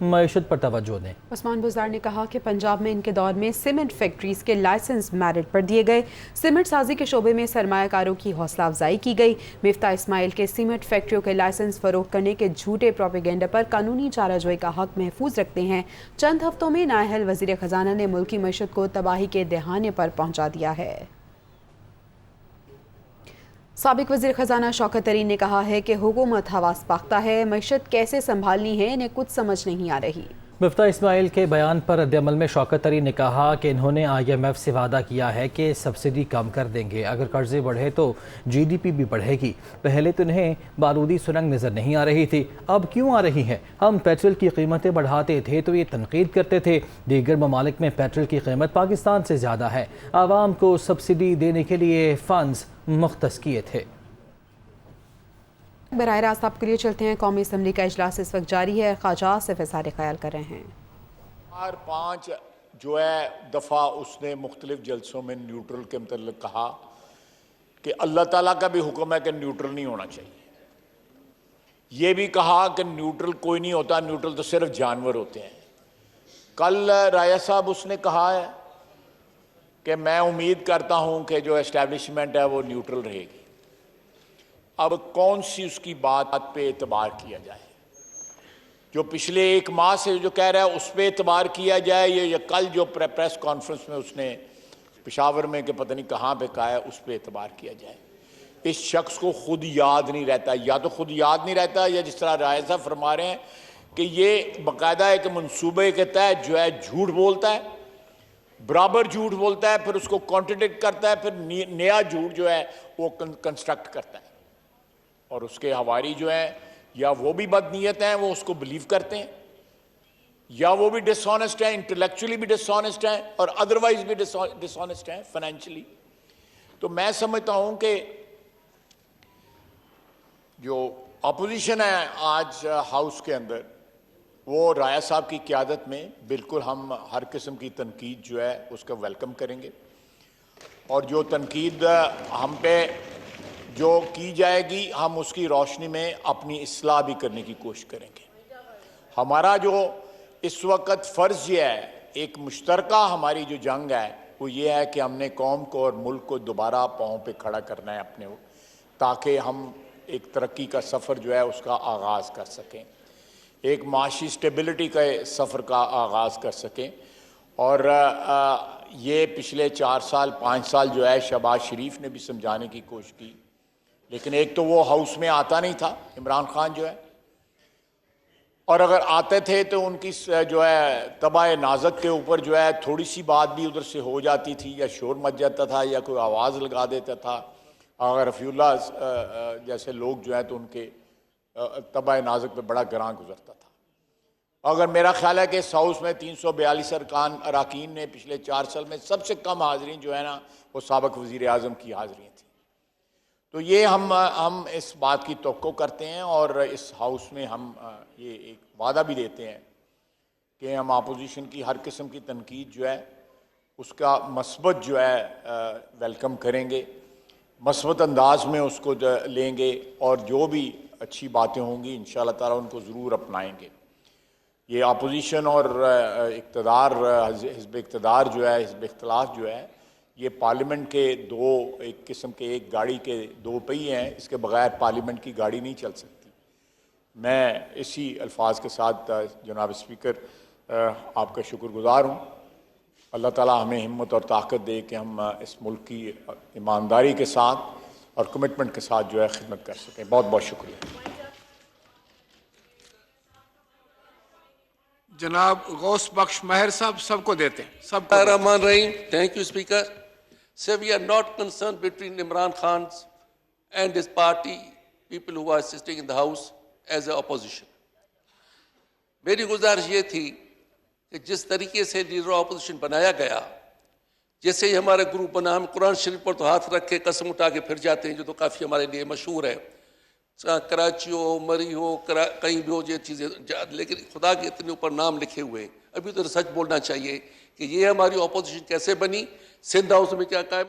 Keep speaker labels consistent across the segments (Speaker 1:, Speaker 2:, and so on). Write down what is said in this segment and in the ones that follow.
Speaker 1: معیشت پر توجہ دیں۔
Speaker 2: عثمان بزدار نے کہا کہ پنجاب میں ان کے دور میں سیمنٹ فیکٹریز کے لائسنس میرٹ پر دیے گئے، سیمنٹ سازی کے شعبے میں سرمایہ کاروں کی حوصلہ افزائی کی گئی۔ مفتاح اسماعیل کے سیمنٹ فیکٹریوں کے لائسنس فروخت کرنے کے جھوٹے پروپیگنڈا پر قانونی چارہ جوئی کا حق محفوظ رکھتے ہیں۔ چند ہفتوں میں نااہل وزیر خزانہ نے ملکی معیشت کو تباہی کے دہانے پر پہنچا دیا ہے۔ سابق وزیر خزانہ شوکت ترین نے کہا ہے کہ حکومت حواس باختہ ہے، معیشت کیسے سنبھالنی ہے انہیں کچھ سمجھ نہیں آ رہی۔
Speaker 1: مفتاح اسماعیل کے بیان پر رد عمل میں شوکت ترین نے کہا کہ انہوں نے IMF سے وعدہ کیا ہے کہ سبسڈی کم کر دیں گے، اگر قرضے بڑھے تو GDP بھی بڑھے گی۔ پہلے تو انہیں بارودی سرنگ نظر نہیں آ رہی تھی، اب کیوں آ رہی ہے؟ ہم پیٹرول کی قیمتیں بڑھاتے تھے تو یہ تنقید کرتے تھے، دیگر ممالک میں پیٹرول کی قیمت پاکستان سے زیادہ ہے، عوام کو سبسڈی دینے کے لیے فنڈز مختص کیے تھے۔
Speaker 2: براہ راست آپ کے لیے چلتے ہیں۔ قومی اسمبلی کا اجلاس اس وقت جاری ہے، خواجہ آصف اظہار خیال کر رہے ہیں۔
Speaker 3: 4-5 جو ہے دفعہ اس نے مختلف جلسوں میں نیوٹرل کے متعلق کہا کہ اللہ تعالیٰ کا بھی حکم ہے کہ نیوٹرل نہیں ہونا چاہیے۔ یہ بھی کہا کہ نیوٹرل کوئی نہیں ہوتا، نیوٹرل تو صرف جانور ہوتے ہیں۔ کل رایا صاحب اس نے کہا ہے کہ میں امید کرتا ہوں کہ جو اسٹیبلشمنٹ ہے وہ نیوٹرل رہے گی۔ اب کون سی اس کی بات پہ اعتبار کیا جائے؟ جو پچھلے 1 ماہ سے جو کہہ رہا ہے اس پہ اعتبار کیا جائے، یا کل جو پریس کانفرنس میں اس نے پشاور میں کہ پتہ نہیں کہاں پہ کہا ہے اس پہ اعتبار کیا جائے؟ اس شخص کو خود یاد نہیں رہتا، یا تو خود یاد نہیں رہتا، یا جس طرح رائے صاحب فرما رہے ہیں کہ یہ باقاعدہ ایک منصوبے کے تحت جو ہے جھوٹ بولتا ہے، برابر جھوٹ بولتا ہے، پھر اس کو کانٹرڈکٹ کرتا ہے، پھر نیا جھوٹ جو ہے وہ کنسٹرکٹ کرتا ہے، اور اس کے حواری جو ہیں یا وہ بھی بد نیت ہیں، وہ اس کو بلیو کرتے ہیں، یا وہ بھی ڈس آنیسٹ ہیں، انٹلیکچولی بھی ڈس آنیسٹ ہیں، اور ادروائز بھی ڈس آنیسٹ ہیں فائنینشلی۔ تو میں سمجھتا ہوں کہ جو اپوزیشن ہے آج ہاؤس کے اندر، وہ رایا صاحب کی قیادت میں بالکل ہم ہر قسم کی تنقید جو ہے اس کا ویلکم کریں گے، اور جو تنقید ہم پہ جو کی جائے گی ہم اس کی روشنی میں اپنی اصلاح بھی کرنے کی کوشش کریں گے۔ ہمارا جو اس وقت فرض یہ ہے، ایک مشترکہ ہماری جو جنگ ہے وہ یہ ہے کہ ہم نے قوم کو اور ملک کو دوبارہ پاؤں پہ کھڑا کرنا ہے اپنے، تاکہ ہم ایک ترقی کا سفر جو ہے اس کا آغاز کر سکیں، ایک معاشی سٹیبلٹی کا سفر کا آغاز کر سکیں۔ اور یہ پچھلے 4 سال 5 سال جو ہے شہباز شریف نے بھی سمجھانے کی کوشش کی، لیکن ایک تو وہ ہاؤس میں آتا نہیں تھا عمران خان جو ہے، اور اگر آتے تھے تو ان کی جو ہے طبع نازک کے اوپر جو ہے تھوڑی سی بات بھی ادھر سے ہو جاتی تھی، یا شور مچ جاتا تھا، یا کوئی آواز لگا دیتا تھا، اگر رفیع اللہ جیسے لوگ جو ہیں تو ان کے طبع نازک پہ بڑا گراں گزرتا تھا۔ اگر میرا خیال ہے کہ اس ہاؤس میں 342 اراکین نے پچھلے 4 سال میں سب سے کم حاضرین جو ہے نا وہ سابق وزیر اعظم کی حاضرین تھیں۔ تو یہ ہم اس بات کی توقع کرتے ہیں، اور اس ہاؤس میں ہم یہ ایک وعدہ بھی دیتے ہیں کہ ہم اپوزیشن کی ہر قسم کی تنقید جو ہے اس کا مثبت جو ہے ویلکم کریں گے، مثبت انداز میں اس کو لیں گے، اور جو بھی اچھی باتیں ہوں گی انشاءاللہ تعالیٰ ان کو ضرور اپنائیں گے۔ یہ اپوزیشن اور اقتدار، حزب اقتدار جو ہے، حزب اختلاف جو ہے، یہ پارلیمنٹ کے ایک قسم کے ایک گاڑی کے 2 پہیے ہیں، اس کے بغیر پارلیمنٹ کی گاڑی نہیں چل سکتی۔ میں اسی الفاظ کے ساتھ جناب اسپیکر آپ کا شکر گزار ہوں۔ اللہ تعالیٰ ہمیں ہمت اور طاقت دے کہ ہم اس ملک کی ایمانداری کے ساتھ اور کمٹمنٹ کے ساتھ جو ہے خدمت کر سکیں۔ بہت بہت شکریہ۔
Speaker 4: جناب غوث بخش مہر صاحب سب کو دیتے ہیں، سب کو
Speaker 5: Rahman Rahim, thank you Speaker. So we are not concerned between Imran Khan and his party, people who are sitting in the house as a opposition. میری گزارش یہ تھی کہ جس طریقے سے لیڈر اپوزیشن بنایا گیا، جیسے ہی ہمارا گروپ بنا، ہم قرآن شریف پر تو ہاتھ رکھ کے قسم اٹھا کے پھر جاتے ہیں، جو تو کافی ہمارے لیے مشہور ہے، کراچی ہو، مری ہو، کہیں بھی ہو یہ چیزیں، لیکن خدا کے اتنے اوپر نام لکھے ہوئے۔ ابھی تو سچ بولنا چاہیے کہ یہ ہماری اپوزیشن کیسے بنی، سندھ ہاؤس میں کیا قائم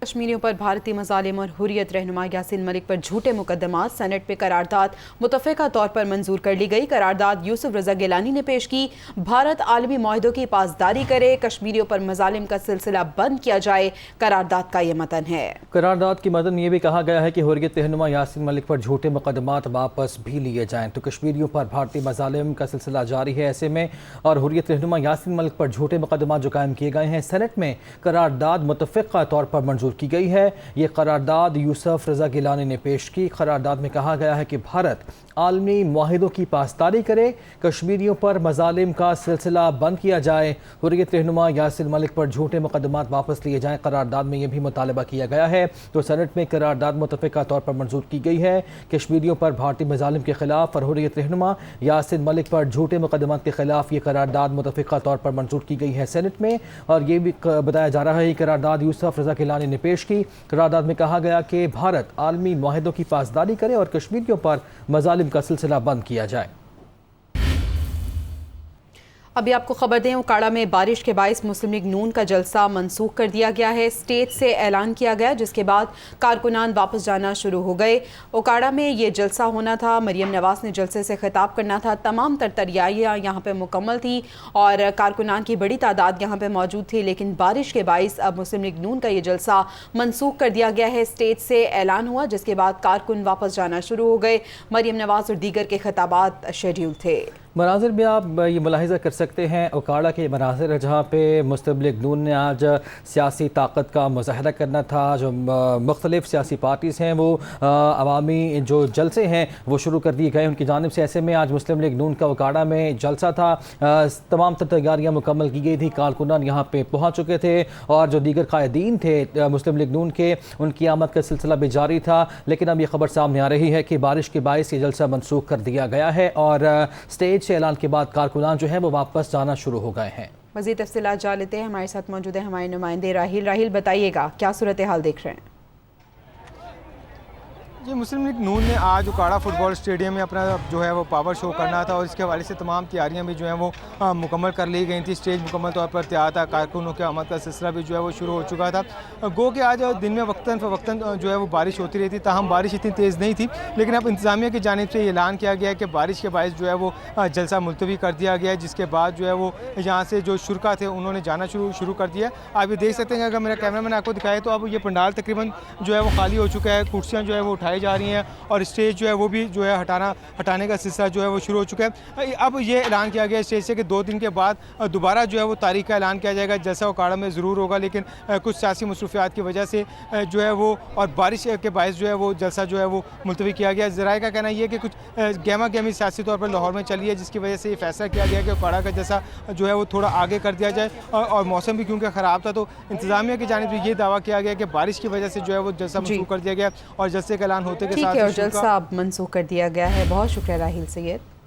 Speaker 2: کشمیریوں پر بھارتی مظالم اور حریت رہنما یاسین ملک پر جھوٹے مقدمات، سینٹ میں قرارداد متفقہ طور پر منظور کر لی گئی۔ قرارداد یوسف رضا گیلانی نے پیش کی۔ بھارت عالمی معاہدوں کی پاسداری کرے، کشمیریوں پر مظالم کا سلسلہ بند کیا جائے، قرارداد کا یہ متن ہے۔
Speaker 1: قرارداد کی متن میں یہ بھی کہا گیا ہے کہ حریت رہنما یاسین ملک پر جھوٹے مقدمات واپس بھی لیے جائیں تو کشمیریوں پر بھارتی مظالم کا سلسلہ جاری ہے۔ ایسے میں اور حریت رہنما یاسین ملک پر جھوٹے مقدمات جو قائم کیے گئے ہیں، سینٹ میں قرارداد متفقہ طور پر منظور کی گئی ہے۔ یہ قرارداد یوسف رضا گیلانی نے پیش کی۔ قرارداد میں کہا گیا ہے کہ بھارت عالمی معاہدوں کی پاسداری کرے، کشمیریوں پر مظالم کا سلسلہ بند کیا جائے، حریت رہنما یاسین ملک پر جھوٹے مقدمات واپس لیے جائیں۔ قرارداد میں یہ بھی مطالبہ کیا گیا ہے تو سینٹ میں قرارداد متفقہ طور پر منظور کی گئی ہے۔ کشمیریوں پر بھارتی مظالم کے خلاف اور حریت رہنما یاسین ملک پر جھوٹے مقدمات کے خلاف یہ قرارداد متفقہ طور پر منظور کی گئی ہے سینٹ میں، اور یہ بھی بتایا جا رہا ہے کہ قرارداد یوسف رضا گیلانی نے پیش کی۔ قرارداد میں کہا گیا کہ بھارت عالمی معاہدوں کی پاسداری کرے اور کشمیریوں پر مظالم کا سلسلہ بند کیا جائے۔
Speaker 2: ابھی آپ کو خبر دیں، اوکاڑا میں بارش کے باعث مسلم لیگ نون کا جلسہ منسوخ کر دیا گیا ہے۔ اسٹیج سے اعلان کیا گیا جس کے بعد کارکنان واپس جانا شروع ہو گئے۔ اوکاڑا میں یہ جلسہ ہونا تھا، مریم نواز نے جلسے سے خطاب کرنا تھا، تمام تر تیاریاں یہاں پہ مکمل تھی اور کارکنان کی بڑی تعداد یہاں پہ موجود تھی، لیکن بارش کے باعث اب مسلم لیگ نون کا یہ جلسہ منسوخ کر دیا گیا ہے۔ اسٹیج سے اعلان ہوا جس کے بعد کارکن واپس جانا شروع ہو گئے۔ مریم نواز اور دیگر کے خطابات شیڈیول تھے۔
Speaker 1: مناظر میں آپ یہ ملاحظہ کر سکتے ہیں، اوکاڑا کے مناظر جہاں پہ مسلم لیگ نون نے آج سیاسی طاقت کا مظاہرہ کرنا تھا، جو مختلف سیاسی پارٹیز ہیں وہ عوامی جو جلسے ہیں وہ شروع کر دیے گئے ان کی جانب سے۔ ایسے میں آج مسلم لیگ نون کا اوکاڑا میں جلسہ تھا، تمام تر تیاریاں مکمل کی گئی تھی، کارکنان یہاں پہ پہنچ چکے تھے اور جو دیگر قائدین تھے مسلم لیگ نون کے، ان کی آمد کا سلسلہ بھی جاری تھا، لیکن اب یہ خبر سامنے آ رہی ہے کہ بارش کے باعث یہ جلسہ منسوخ کر دیا گیا ہے اور اسٹیج سے اعلان کے بعد کارکنان جو ہیں وہ واپس جانا شروع ہو گئے ہیں۔
Speaker 2: مزید تفصیلات جان لیتے ہیں، ہمارے ساتھ موجود ہیں ہمارے نمائندے راہیل بتائیے گا کیا صورتحال دیکھ رہے ہیں؟
Speaker 6: جی، مسلم لیگ نون نے آج اوکاڑا فٹ بال اسٹیڈیم میں اپنا جو ہے وہ پاور شو کرنا تھا اور اس کے حوالے سے تمام تیاریاں بھی جو ہیں وہ مکمل کر لی گئی تھیں۔ اسٹیج مکمل طور پر تیار تھا، کارکنوں کے آمد کا سلسلہ بھی جو ہے وہ شروع ہو چکا تھا۔ گو کہ آج دن میں وقتاً فوقتاً جو ہے وہ بارش ہوتی رہی تھی، تاہم بارش اتنی تیز نہیں تھی، لیکن اب انتظامیہ کی جانب سے یہ اعلان کیا گیا ہے کہ بارش کے باعث جو ہے وہ جلسہ ملتوی کر دیا گیا ہے، جس کے بعد جو ہے وہ یہاں سے جو شرکا تھے انہوں نے جانا شروع کر دیا۔ آپ یہ دیکھ سکتے ہیں، اگر میرا کیمرہ مین آپ کو دکھائے تو اب یہ پنڈال تقریباً جو ہے وہ خالی ہو چکا ہے، کرسیاں جو ہے وہ اٹھائی جا رہی ہیں اور اسٹیج جو ہے وہ بھی جو ہے ہٹانے کا سلسلہ جو ہے وہ شروع ہو چکا ہے۔ اب یہ اعلان کیا گیا اسٹیج سے کہ 2 دن کے بعد دوبارہ جو ہے وہ تاریخ کا اعلان کیا جائے گا۔ جلسہ اوکاڑا میں ضرور ہوگا، لیکن کچھ سیاسی مصروفیات کی وجہ سے جو ہے وہ اور بارش کے باعث جو ہے وہ جلسہ جو ہے وہ ملتوی کیا گیا۔ ذرائع کا کہنا یہ ہے کہ کچھ گہما گہمی سیاسی طور پر لاہور میں چلی ہے، جس کی وجہ سے یہ فیصلہ کیا گیا کہ اوکاڑا کا جلسہ جو ہے وہ تھوڑا آگے کر دیا جائے، اور موسم بھی کیونکہ خراب تھا تو انتظامیہ کی جانب سے یہ دعویٰ کیا گیا کہ بارش کی وجہ سے جو ہے وہ جلسہ منسوخ کر دیا گیا اور جلسے کا اعلان ہوتے کے ساتھ
Speaker 2: جلسہ اب منسوخ کر دیا گیا ہے۔ بہت شکریہ راہیل سید۔